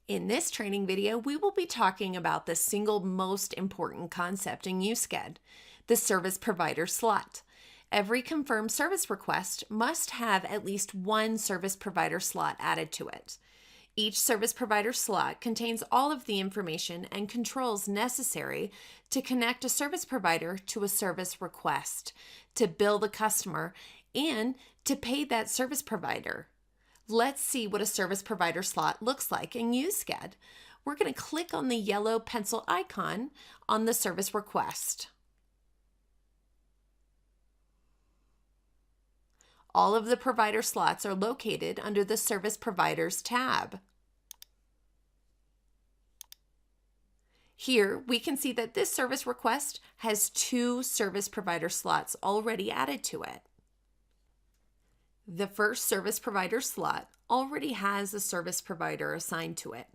In this training video, we will be talking about the single most important concept in USCED, the service provider slot. Every confirmed service request must have at least one service provider slot added to it. Each service provider slot contains all of the information and controls necessary to connect a service provider to a service request, to bill the customer, and to pay that service provider. Let's see what a service provider slot looks like in USCED. We're going to click on the yellow pencil icon on the service request. All of the provider slots are located under the Service Providers tab. Here, we can see that this service request has 2 service provider slots already added to it. The first service provider slot already has a service provider assigned to it.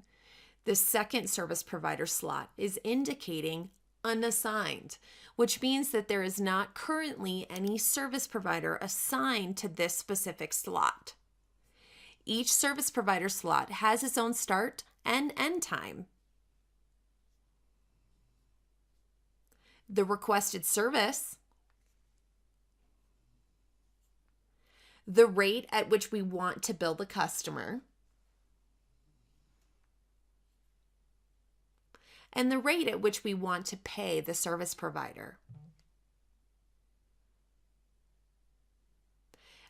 The second service provider slot is indicating unassigned, which means that there is not currently any service provider assigned to this specific slot. Each service provider slot has its own start and end time. The requested service, the rate at which we want to bill the customer, and the rate at which we want to pay the service provider.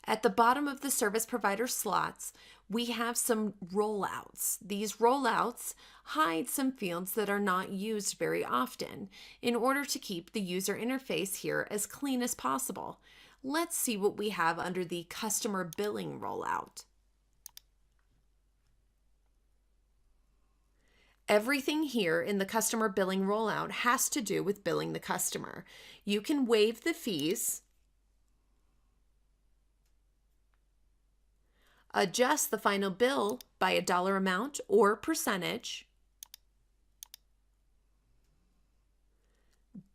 At the bottom of the service provider slots, we have some rollouts. These rollouts hide some fields that are not used very often in order to keep the user interface here as clean as possible. Let's see what we have under the customer billing rollout. Everything here in the customer billing rollout has to do with billing the customer. You can waive the fees, adjust the final bill by a dollar amount or percentage,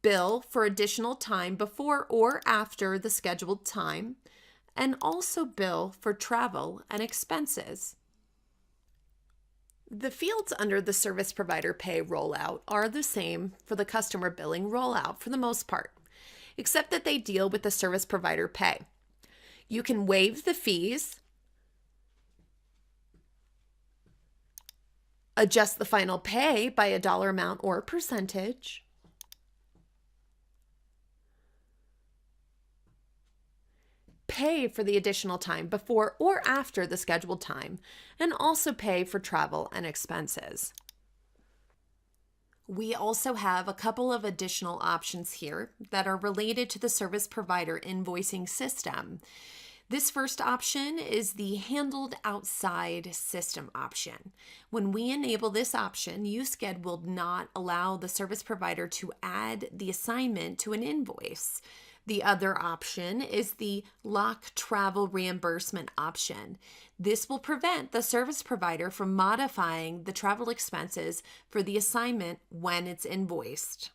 bill for additional time before or after the scheduled time, and also bill for travel and expenses. The fields under the service provider pay rollout are the same for the customer billing rollout for the most part, except that they deal with the service provider pay. You can waive the fees, adjust the final pay by a dollar amount or percentage, pay for the additional time before or after the scheduled time, and also pay for travel and expenses. We also have a couple of additional options here that are related to the service provider invoicing system. This first option is the Handled Outside System option. When we enable this option, USCED will not allow the service provider to add the assignment to an invoice. The other option is the Lock Travel Reimbursement option. This will prevent the service provider from modifying the travel expenses for the assignment when it's invoiced.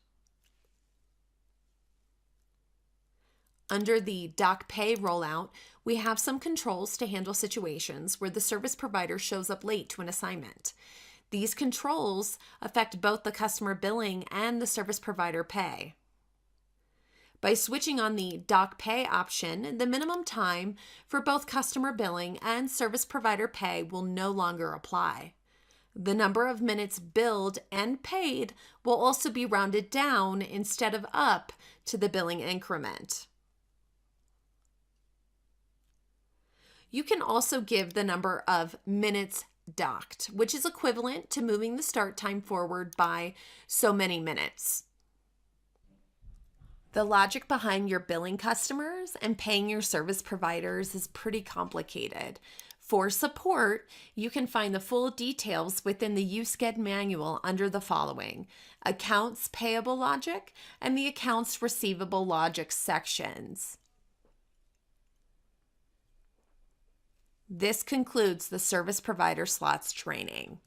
Under the Doc Pay rollout, we have some controls to handle situations where the service provider shows up late to an assignment. These controls affect both the customer billing and the service provider pay. By switching on the Doc Pay option, the minimum time for both customer billing and service provider pay will no longer apply. The number of minutes billed and paid will also be rounded down instead of up to the billing increment. You can also give the number of minutes docked, which is equivalent to moving the start time forward by so many minutes. The logic behind your billing customers and paying your service providers is pretty complicated. For support, you can find the full details within the USCED manual under the following: Accounts Payable Logic and the Accounts Receivable Logic sections. This concludes the service provider slots training.